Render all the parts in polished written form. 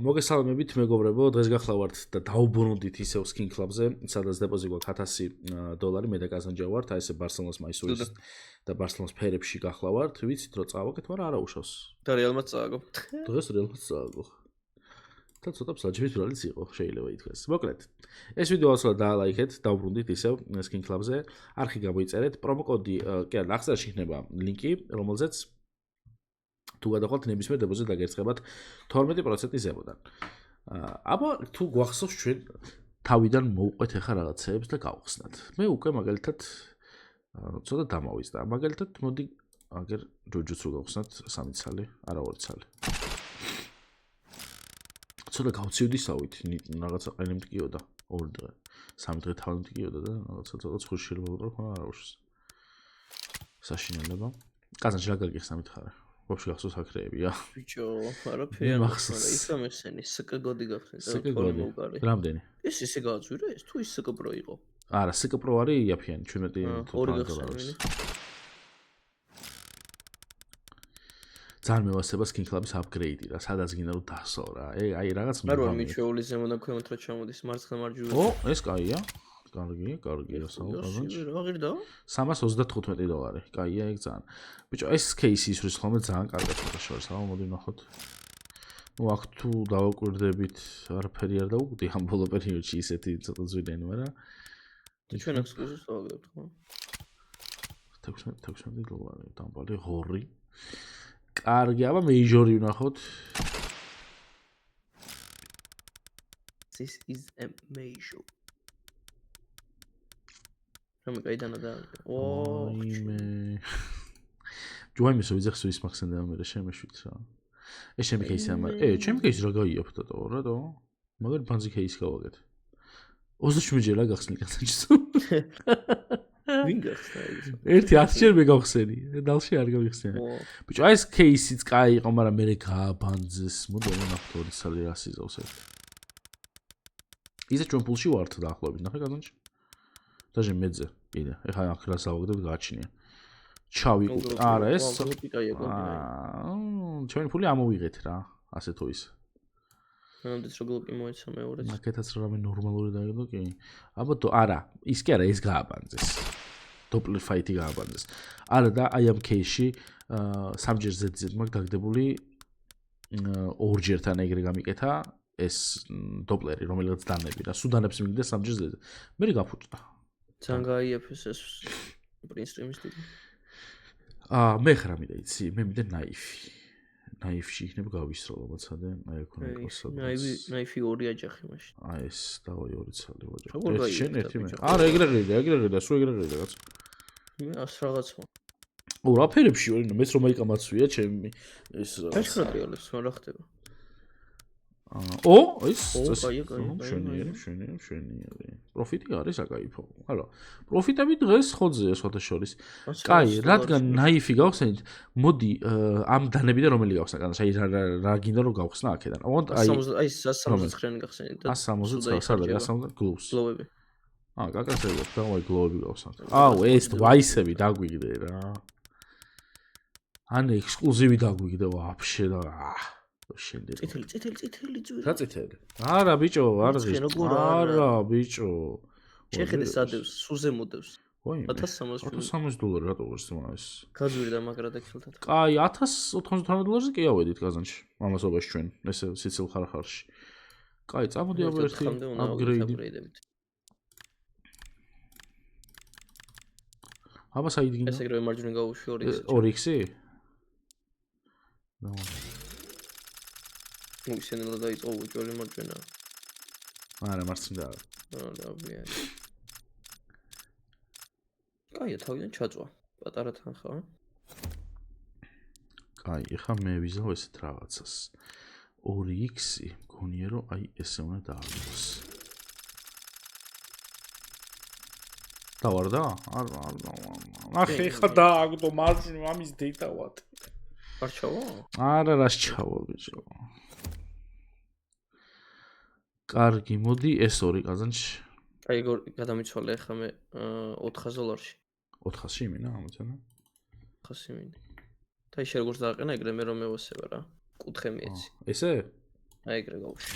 მოგესალმებით მეგობრებო, დღეს გახლავართ და დაუბრუნდით ისევ Skin Club-ზე, სადაც დეპოზიტი გვაქვს $1000, მე და კაზანჯა ვართ, აი ესე ბარსელონას მაისურის და ბარსელონას ფერებში გახლავართ, ვიცით რომ წავაგეთ, მაგრამ არა უშავს. და რეალმაც წააგო. დღეს რეალმაც წააგო. და ცოტა ფსაჯების ბრალიც იყო, შეიძლება ითქვას. მოკლედ, ეს ვიდეო ასლა დაალაიქეთ, დაუბრუნდით ისევ Skin Club-ზე, არხი გამოიწერეთ, პრომოკოდი, კი არა, აღწერაში იქნება ლინკი, რომელზეც თუ გადახვალთ ნებისმიერ დეპოზიტს დაგერცხებათ 12% ზემოდან. აბა თუ გვახსოვს ჩვენ თავიდან მოვყვეთ ახლა რაღაცეებს და გავხსნათ. მე უკვე მაგალითად ცოტა დამავიზდა. მაგალითად მოდი აგერ ჯოჯოც რო გავხსნათ 3 ცალი, არა 2 ცალი. ცოტა გავცივდისავით, რაღაცა ყელი მткиოდა 2 დღე. 3 დღე თავი მткиოდა და რაღაცა ცოტა ცხურშილობა ხო არა უშავს. საშინელება. კაზანში რა გაგიხსნა მითხარე. ვაფშე გახსოვს აკრეებია. ბიჭო, არაფერი არ მახსოვს. ისო მესენი, SK გოდი გახსენე და თორე მოვგარი. რამდენი? ეს ისე გააძვირა ეს თუ ის SK Pro იყო? არა, SK Pro არის იაფიანი, 17 ძალიან მევასება Skin Club-ის upgrade-ი რა, სადაც გინდა რომ დასო რა. აი რაღაც მე რომ მიჩვეული ზემოდან ქვემოთ რა ჩამოდის მარცხნა მარჯვენა. ო, ეს კაია. კარგია, საუბარში. რა ღირდა? $335. კაია, ეგ ძალიან. ბიჭო, ეს кейსი ისურის ხოლმე ძალიან კარგად ხდება, რა, მოდი ნახოთ. ნუ აქ თუ დავაკვირდებით, არაფერი არ დაუკვდი ამ ბოლო პერიოდში ისეთი ცოტა ზვიდენი, მაგრამ ჩვენ ექსკლუზივს დავაგებთ, ხო? $16 დამბალი ღორი. კარგი, აბა მეიჟორი ვნახოთ. This is a major. რომ გაიდანა და ოიმე ჯუაიმის ვიზახს ვის მაქსენდა მე შემეშვით რა ეს ჩემი кейსია მაგრამ ჩემი кейსი რა გაიაფთ და რა მაგარი ბანზი кейსი გავაგეთ 27 ჯერ რა გახსნი კაცაჩს ვინ გახსნა ეს ერთი 10 ჯერ მე გავხსენი დალში არ გავიხსენე ბიჭო აი ეს кейსიც კაი იყო მაგრამ მე გააბანძეს მოდი ნახოთ ორი სალი რა სიზავს ერთ ისე ჩვენ პულში ვართ დაახლოებით ნახე კაცანჩი დაჟე მეძე კიდე ეხლა აქ რას ავაგდებ გააჩნია ჩავიკუ არა ეს ჩვენ ფული ამოვიღეთ რა ასე თუ ის მანამდეც რო გლოპი მოეცა მეორეც მაგეთაც რამე ნორმალური დაიგდო კი აბა არა ის კი არა ეს გააბანძეს დოპლერ ფაითი გააბანძეს არა და აი ამ кейსში სამჯერ ზედზე მაგ დაგდებული ორჯერთან ეგრე გამიკეთა ეს დოპლერი რომელიღაც დანები რა სუდანებს მიგდა სამჯერ ზედზე მე გაფუჭდა ძალიან გაიაფეს ეს პრინსტრიმის ტიპი. მე ხარ მინდა იცი, მე მინდა ნაიფში იქნება გავისროლო მოცადე, აი აქ უნდა იყოს. ნაიფი ორი აჯახი მაშინ. აი ეს დავაი ორი ცალი ვაჯახი. ეს შენ ერთი მე. არა, ეგრე ღირდა, სულ ეგრე ღირდა კაცო. მე ას რაღაცა. ო, რა ფერებში ვარ, მეც რომ აიკამაცვია ჩემი ეს რა. ეს კრატიოლებს რა ხდება? ო, ეს შენიერი. პროფიტი არის აკაიფო. არა. პროფიტები დღეს ხოძეა სხვათა შორის. კაი, რადგან ნაიფი გავხსენით, მოდი ამ დანებიდან რომელი გავხსნა, კანს აი რა გინდა რომ გავხსნა აქედან. აი 169-იანი გავხსენით და 169 სადაა 170 გლოვს. გლოვები. კაკასებობ და ვაი გლოვები გავხსნათ. აუ, ეს ვაისები დაგვიგდე რა. ან ექსკლუზივი დაგვიგდე ვაფშე და წითელი ძვირი. რა წითელი? არა ბიჭო, არ ზღვის. არა ბიჭო. შეხედე სადევს, სუზე მოდევს. ვაიმე. $1300 რატო ვარ ეს? გაძვირდა მაგრა და ქილთათ. კაი, $1098 კი ავედით კაზანში. ამასობაში ჩვენ, ესე სიცილ ხარხარში. კაი, წამოდი აბა ერთი აპგრეიდებით. აბა საიდგინო. ეს ეგრევე მარჯვნივ გავუშვი 2x-ი? ნო. მოგისენელა დაიწყო უჯორი მარჯვენა. არა, მარცხნიდან. არა, ვია. კაია, თავიდან ჩაწვა. პატარა თანხა. კაი, ეხა მე ვიზავ ესეთ რაღაცას. 2x-ი, მგონია რომ აი ესე უნდა დაავალოს. დავარდა? არა. ნახე, ეხა დააგდო მარჯვნივ ამის დეიტავად. არ ჩავა? არა, რას ჩავა ბიჭო. კარგი, მოდი ეს ორი კაზანში. აი, გადამიცვალე ახლა მე $400-ში. 400-ში მინა ამოცანა? 400 მინა. და ის როგორც დააყენა ეგრე მე რომ მევასება რა. კუთხე მიეცი. ესე? აი ეგრე გავუშვი.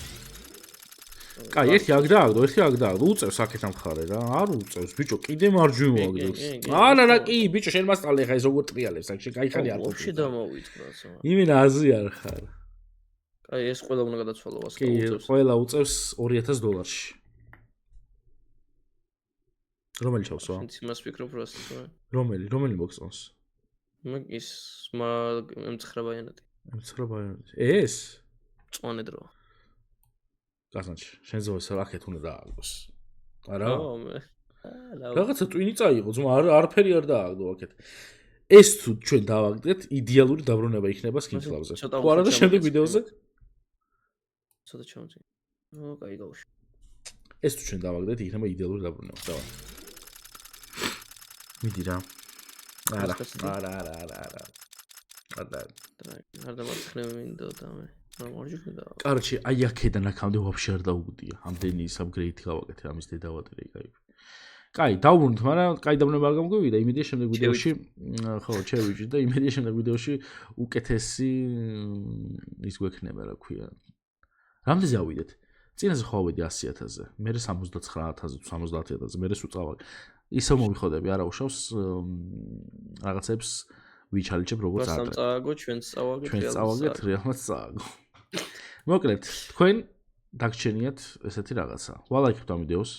კაი, ერთი აქ დააგდო, ერთი აქ დააგდო. უწევს აქეთ ამ მხარე რა. არ უწევს, ბიჭო, კიდე მარჯვენ მოაგდოს. არა, კი, ბიჭო, შენ მასწავლე ხა ეს როგორ ტრიალებს, აქ შეგაიხარი არ ვაფშე დამოვიწყდა სა. იმენა აზი არ ხარ. კაი, ეს ყველა უნდა გადაცვალო ვასკა კი, უწევს. ყველა უწევს $2000. რომელი ჩავსვა? შენ იმას ვფიქრობ რასაც. რომელი მოგწონს? ის M9-ბაიანატი. M9-ბაიანატი. ეს? წვანე დრო. გასანჩი, შენ ზოეს აქეთ უნდა დააგდოს. არა? მე. რაღაცა ტვინი წაიღო, ძმა, არაფერი არ დააგდო აქეთ. ეს თუ ჩვენ დავაგდეთ, იდეალური დაბრუნება იქნება Skin Club-ზე. თუ არა და შემდეგ ვიდეოზე? ცოტა ჩამოწი. კაი, გავუშვი. ეს თუ ჩვენ დავაგდეთ, იქნება იდეალური დაბრუნება. დავა. მიდი რა. არა. არ დამარცხნები მინდოდა მე. მარჯვენა. კარჩი, აი აქედან აქამდე ვაფშე არ დაუგდია. ამდენი ის upgrade გავაკეთე ამის დედავატერი, კაი. კაი, დავბრუნდით, მაგრამ კაი დაბრუნება არ გამგვივიდა. იმედია შემდეგ ვიდეოში, ხო, ჩევიჭი და იმედია შემდეგ ვიდეოში უკეთესი ის გვექნება, რა ქვია. რამდენზე ავიდეთ? წინაზე ხო ავედი 100,000-ზე, მერე 79,000-ზე, 70,000-ზე, მერე სულ წავალ. ისევ მომიხოდები, არა უშავს რაღაცებს ვიჩალიჩებ როგორც ადრე. რასთან წააგო, ჩვენც წავაგეთ, რეალურად წააგო. მოკლედ, თქვენ დაგჩენიათ ესეთი რაღაცა. ვალაიქებთ ამ ვიდეოს.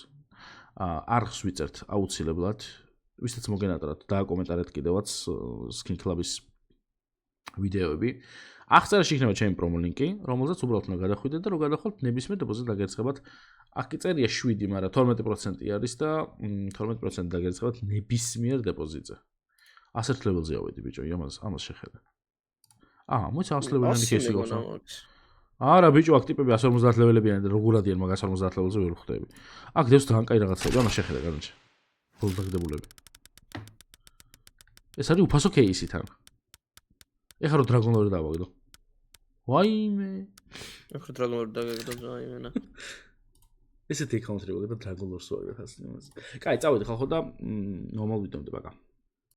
არხს ვიწერთ აუცილებლად. ვისაც მოგენატრათ, დააკომენტარეთ კიდევაც Skin Club-ის ვიდეოები. აღწერაში იქნება ჩემი პრომო ლინკი, რომელზეც უბრალოდ უნდა გადახვიდეთ და რო გადახვალთ ნებისმიერ დებოზიტს დაგერცხებათ. აქ კი წერია 7, მაგრამ 12% არის და 12% დაგერცხებათ ნებისმიერ დებოზიტზე. 100 level-ზე ავედი ბიჭო, ამას შეხედე. მოიცა 100 level-იანი кейსი გავსვა. არა ბიჭო, აქ ტიპები 150 level-ებიანი და როგორ ადიან მაგას 150 level-ზე ვერ ხვდები. აქ დევს თან კაი რაღაცები, ამას შეხედე განაჩე. ბოლო დაგდებულები. ეს არის უფასო кейსი თან. ეხლა რო Dragon Lore დავაგდო. ვაიმე. ეხლა Dragon Lore დაგაგდო ზაიმენა. ესეთი აკაუნტი როგორ და Dragon Lore-ს ვაგდო ასე იმას. კაი, წავედი ხალხო და ნორმალ ვიდეომდე ბაკა.